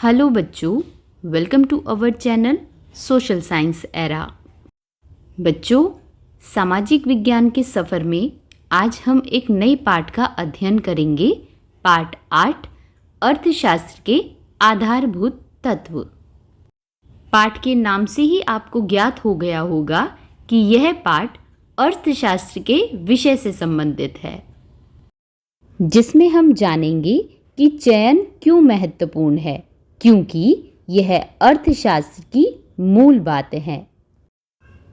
Hello बच्चों, welcome to our channel Social Science Era. बच्चों, सामाजिक विज्ञान के सफ़र में आज हम एक नए पाठ का अध्ययन करेंगे। पाठ 8, अर्थशास्त्र के आधारभूत तत्व। पाठ के नाम से ही आपको ज्ञात हो गया होगा कि यह पाठ अर्थशास्त्र के विषय से संबंधित है, जिसमें हम जानेंगे कि चयन क्यों महत्वपूर्ण है, क्योंकि यह अर्थशास्त्र की मूल बातें हैं।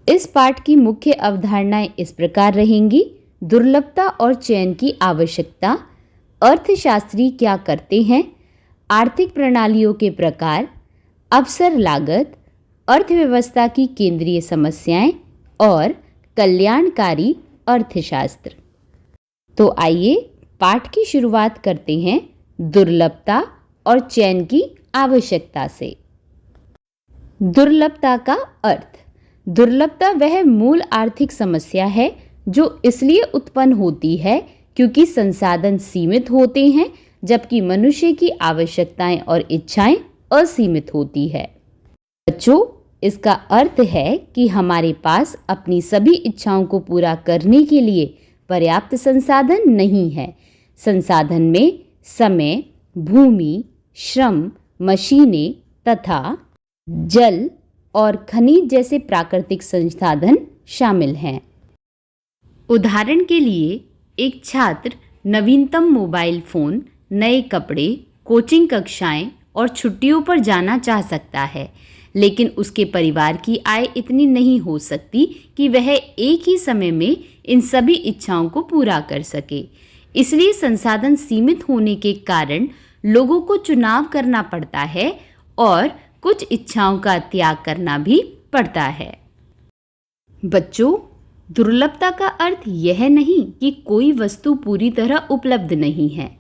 इस पाठ की मुख्य अवधारणाएं इस प्रकार रहेंगी। दुर्लभता और चयन की आवश्यकता, अर्थशास्त्री क्या करते हैं, आर्थिक प्रणालियों के प्रकार, अवसर लागत, अर्थव्यवस्था की केंद्रीय समस्याएं और कल्याणकारी अर्थशास्त्र। तो आइए पाठ की शुरुआत करते हैं दुर्लभता और चयन की आवश्यकता से। दुर्लभता का अर्थ। दुर्लभता वह मूल आर्थिक समस्या है जो इसलिए उत्पन्न होती है क्योंकि संसाधन सीमित होते हैं, जबकि मनुष्य की आवश्यकताएं और इच्छाएं असीमित होती है। बच्चों, इसका अर्थ है कि हमारे पास अपनी सभी इच्छाओं को पूरा करने के लिए पर्याप्त संसाधन नहीं है। संसाधन में समय, भूमि, श्रम, मशीनें तथा जल और खनिज जैसे प्राकृतिक संसाधन शामिल हैं। उदाहरण के लिए एक छात्र नवीनतम मोबाइल फ़ोन, नए कपड़े, कोचिंग कक्षाएं और छुट्टियों पर जाना चाह सकता है, लेकिन उसके परिवार की आय इतनी नहीं हो सकती कि वह एक ही समय में इन सभी इच्छाओं को पूरा कर सके। इसलिए संसाधन सीमित होने के कारण लोगों को चुनाव करना पड़ता है और कुछ इच्छाओं का त्याग करना भी पड़ता है। बच्चों, दुर्लभता का अर्थ यह नहीं कि कोई वस्तु पूरी तरह उपलब्ध नहीं है।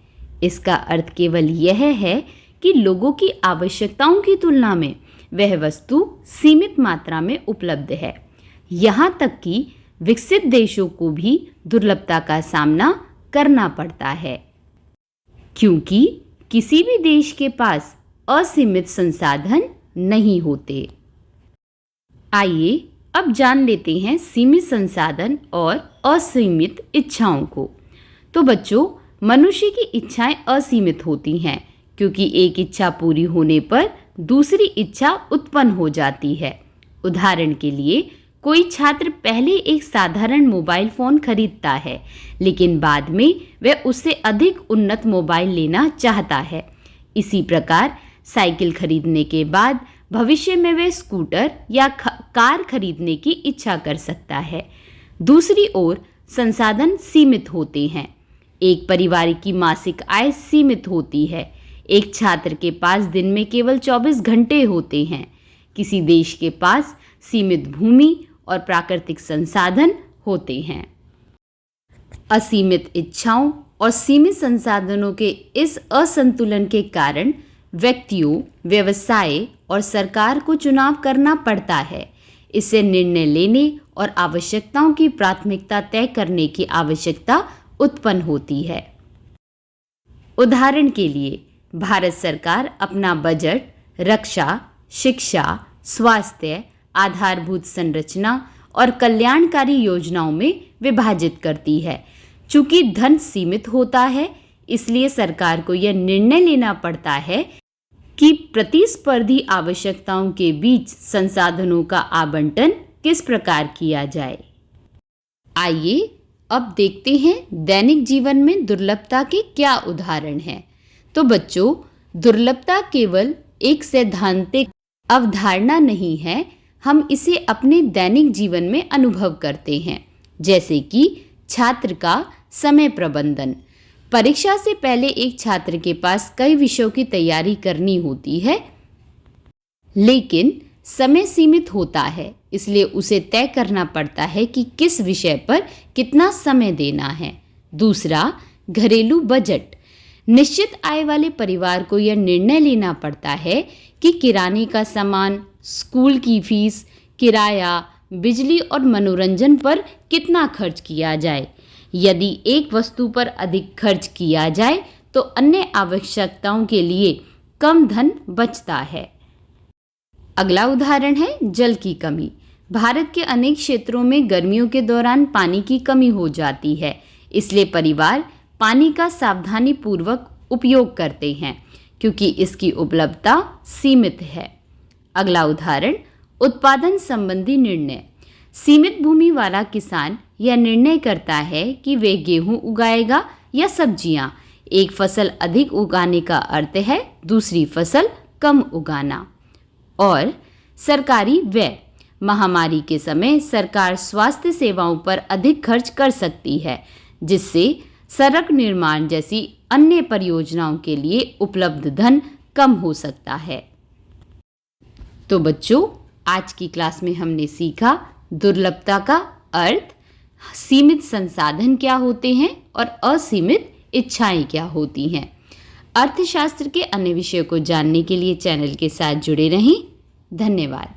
इसका अर्थ केवल यह है कि लोगों की आवश्यकताओं की तुलना में वह वस्तु सीमित मात्रा में उपलब्ध है। यहाँ तक कि विकसित देशों को भी दुर्लभता का सामना करना पड़ता है, क्योंकि किसी भी देश के पास असीमित संसाधन नहीं होते। आइए अब जान लेते हैं सीमित संसाधन और असीमित इच्छाओं को। तो बच्चों, मनुष्य की इच्छाएं असीमित होती हैं, क्योंकि एक इच्छा पूरी होने पर दूसरी इच्छा उत्पन्न हो जाती है। उदाहरण के लिए, कोई छात्र पहले एक साधारण मोबाइल फ़ोन खरीदता है, लेकिन बाद में वह उससे अधिक उन्नत मोबाइल लेना चाहता है। इसी प्रकार साइकिल खरीदने के बाद भविष्य में वह स्कूटर या कार खरीदने की इच्छा कर सकता है। दूसरी ओर संसाधन सीमित होते हैं। एक परिवार की मासिक आय सीमित होती है। एक छात्र के पास दिन में केवल 24 घंटे होते हैं। किसी देश के पास सीमित भूमि और प्राकृतिक संसाधन होते हैं। असीमित इच्छाओं और सीमित संसाधनों के इस असंतुलन के कारण व्यक्तियों, व्यवसाय और सरकार को चुनाव करना पड़ता है। इससे निर्णय लेने और आवश्यकताओं की प्राथमिकता तय करने की आवश्यकता उत्पन्न होती है। उदाहरण के लिए, भारत सरकार अपना बजट रक्षा, शिक्षा, स्वास्थ्य, आधारभूत संरचना और कल्याणकारी योजनाओं में विभाजित करती है। चूंकि धन सीमित होता है, इसलिए सरकार को यह निर्णय लेना पड़ता है कि प्रतिस्पर्धी आवश्यकताओं के बीच संसाधनों का आवंटन किस प्रकार किया जाए। आइए अब देखते हैं दैनिक जीवन में दुर्लभता के क्या उदाहरण हैं। तो बच्चों, दुर्लभता केवल एक सैद्धांतिक अवधारणा नहीं है, हम इसे अपने दैनिक जीवन में अनुभव करते हैं। जैसे कि छात्र का समय प्रबंधन। परीक्षा से पहले एक छात्र के पास कई विषयों की तैयारी करनी होती है, लेकिन समय सीमित होता है, इसलिए उसे तय करना पड़ता है कि किस विषय पर कितना समय देना है। दूसरा, घरेलू बजट। निश्चित आय वाले परिवार को यह निर्णय लेना पड़ता है कि किराने का सामान, स्कूल की फीस, किराया, बिजली और मनोरंजन पर कितना खर्च किया जाए। यदि एक वस्तु पर अधिक खर्च किया जाए तो अन्य आवश्यकताओं के लिए कम धन बचता है। अगला उदाहरण है जल की कमी। भारत के अनेक क्षेत्रों में गर्मियों के दौरान पानी की कमी हो जाती है, इसलिए परिवार पानी का सावधानी पूर्वक उपयोग करते हैं क्योंकि इसकी उपलब्धता सीमित है। अगला उदाहरण उत्पादन संबंधी निर्णय। सीमित भूमि वाला किसान यह निर्णय करता है कि वे गेहूं उगाएगा या सब्जियां। एक फसल अधिक उगाने का अर्थ है दूसरी फसल कम उगाना। और सरकारी व्यय। महामारी के समय सरकार स्वास्थ्य सेवाओं पर अधिक खर्च कर सकती है, जिससे सड़क निर्माण जैसी अन्य परियोजनाओं के लिए उपलब्ध धन कम हो सकता है। तो बच्चों, आज की क्लास में हमने सीखा दुर्लभता का अर्थ, सीमित संसाधन क्या होते हैं और असीमित इच्छाएं क्या होती हैं। अर्थशास्त्र के अन्य विषयों को जानने के लिए चैनल के साथ जुड़े रहें। धन्यवाद।